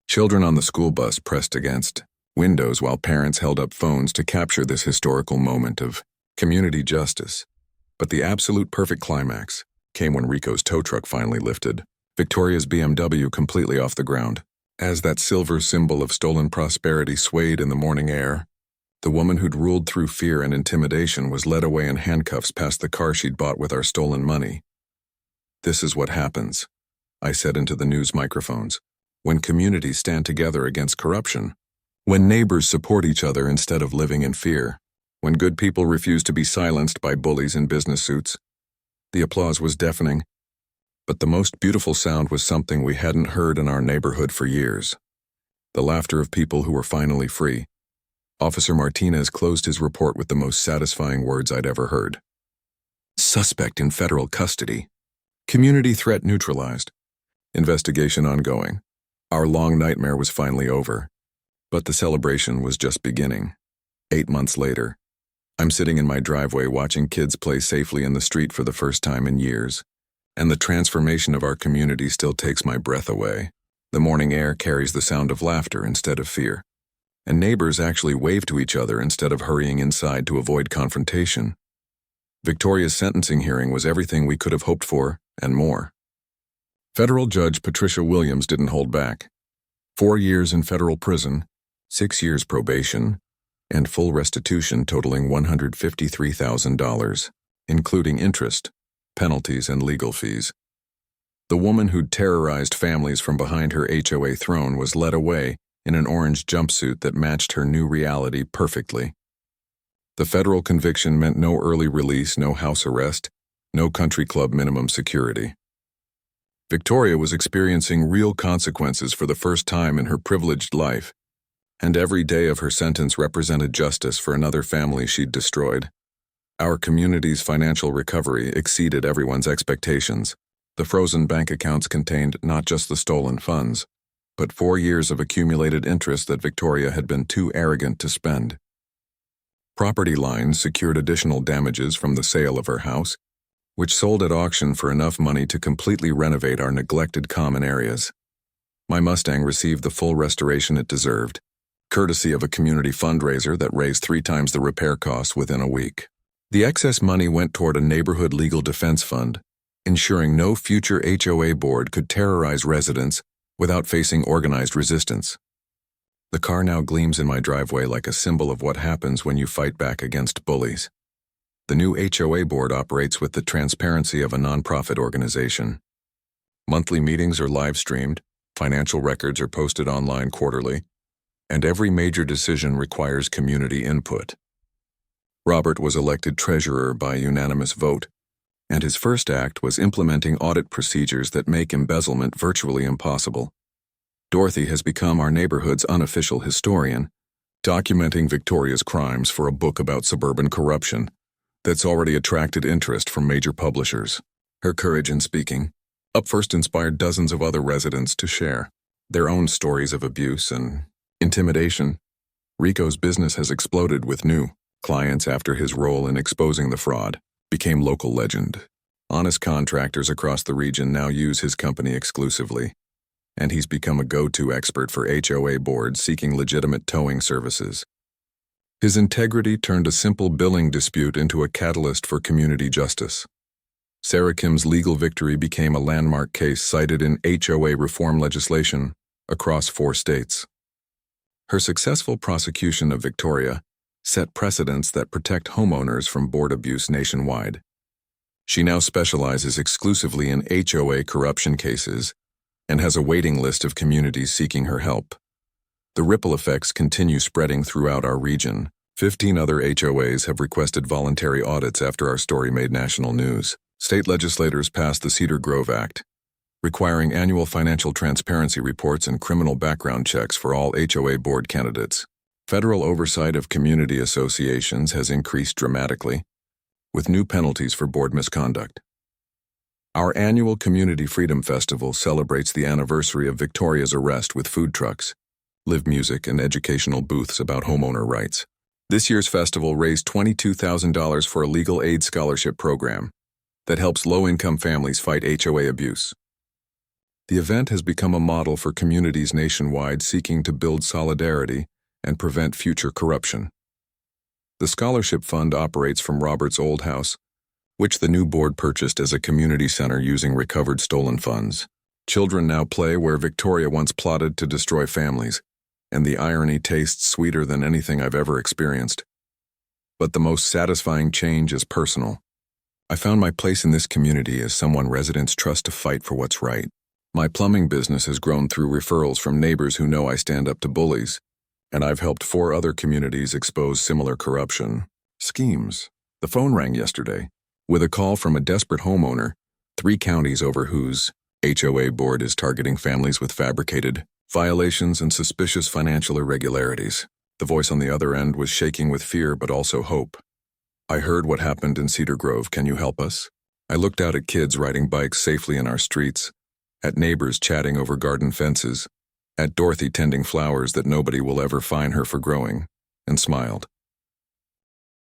Children on the school bus pressed against windows while parents held up phones to capture this historical moment of community justice. But the absolute perfect climax came when Rico's tow truck finally lifted, Victoria's BMW completely off the ground. As that silver symbol of stolen prosperity swayed in the morning air, the woman who'd ruled through fear and intimidation was led away in handcuffs past the car she'd bought with our stolen money. This is what happens, I said into the news microphones, when communities stand together against corruption, when neighbors support each other instead of living in fear, when good people refuse to be silenced by bullies in business suits. The applause was deafening, but the most beautiful sound was something we hadn't heard in our neighborhood for years. The laughter of people who were finally free. Officer Martinez closed his report with the most satisfying words I'd ever heard. Suspect in federal custody. Community threat neutralized. Investigation ongoing. Our long nightmare was finally over. But the celebration was just beginning. 8 months later, I'm sitting in my driveway watching kids play safely in the street for the first time in years. And the transformation of our community still takes my breath away. The morning air carries the sound of laughter instead of fear. And neighbors actually wave to each other instead of hurrying inside to avoid confrontation. Victoria's sentencing hearing was everything we could have hoped for, and more. Federal Judge Patricia Williams didn't hold back. 4 years in federal prison, 6 years probation, and full restitution totaling $153,000, including interest, penalties, and legal fees. The woman who'd terrorized families from behind her HOA throne was led away in an orange jumpsuit that matched her new reality perfectly. The federal conviction meant no early release, no house arrest, no country club minimum security. Victoria was experiencing real consequences for the first time in her privileged life, and every day of her sentence represented justice for another family she'd destroyed. Our community's financial recovery exceeded everyone's expectations. The frozen bank accounts contained not just the stolen funds, but 4 years of accumulated interest that Victoria had been too arrogant to spend. Property lines secured additional damages from the sale of her house, which sold at auction for enough money to completely renovate our neglected common areas. My Mustang received the full restoration it deserved, courtesy of a community fundraiser that raised 3 times the repair costs within a week. The excess money went toward a neighborhood legal defense fund, ensuring no future HOA board could terrorize residents without facing organized resistance. The car now gleams in my driveway like a symbol of what happens when you fight back against bullies. The new HOA board operates with the transparency of a nonprofit organization. Monthly meetings are live-streamed, financial records are posted online quarterly, and every major decision requires community input. Robert was elected treasurer by unanimous vote, and his first act was implementing audit procedures that make embezzlement virtually impossible. Dorothy has become our neighborhood's unofficial historian, documenting Victoria's crimes for a book about suburban corruption that's already attracted interest from major publishers. Her courage in speaking up first inspired dozens of other residents to share their own stories of abuse and intimidation. Rico's business has exploded with new clients after his role in exposing the fraud became local legend. Honest contractors across the region now use his company exclusively, and he's become a go-to expert for HOA boards seeking legitimate towing services. His integrity turned a simple billing dispute into a catalyst for community justice. Sarah Kim's legal victory became a landmark case cited in HOA reform legislation across 4 states. Her successful prosecution of Victoria set precedents that protect homeowners from board abuse nationwide. She now specializes exclusively in HOA corruption cases and has a waiting list of communities seeking her help. The ripple effects continue spreading throughout our region. 15 other HOAs have requested voluntary audits after our story made national news. State legislators passed the Cedar Grove Act, requiring annual financial transparency reports and criminal background checks for all HOA board candidates. Federal oversight of community associations has increased dramatically, with new penalties for board misconduct. Our annual Community Freedom Festival celebrates the anniversary of Victoria's arrest with food trucks, live music, and educational booths about homeowner rights. This year's festival raised $22,000 for a legal aid scholarship program that helps low-income families fight HOA abuse. The event has become a model for communities nationwide seeking to build solidarity and prevent future corruption. The scholarship fund operates from Robert's old house, which the new board purchased as a community center using recovered stolen funds. Children now play where Victoria once plotted to destroy families, and the irony tastes sweeter than anything I've ever experienced. But the most satisfying change is personal. I found my place in this community as someone residents trust to fight for what's right. My plumbing business has grown through referrals from neighbors who know I stand up to bullies, and I've helped 4 other communities expose similar corruption schemes. The phone rang yesterday with a call from a desperate homeowner, 3 counties over whose HOA board is targeting families with fabricated violations and suspicious financial irregularities. The voice on the other end was shaking with fear but also hope. I heard what happened in Cedar Grove. Can you help us? I looked out at kids riding bikes safely in our streets, at neighbors chatting over garden fences, at Dorothy tending flowers that nobody will ever fine her for growing, and smiled.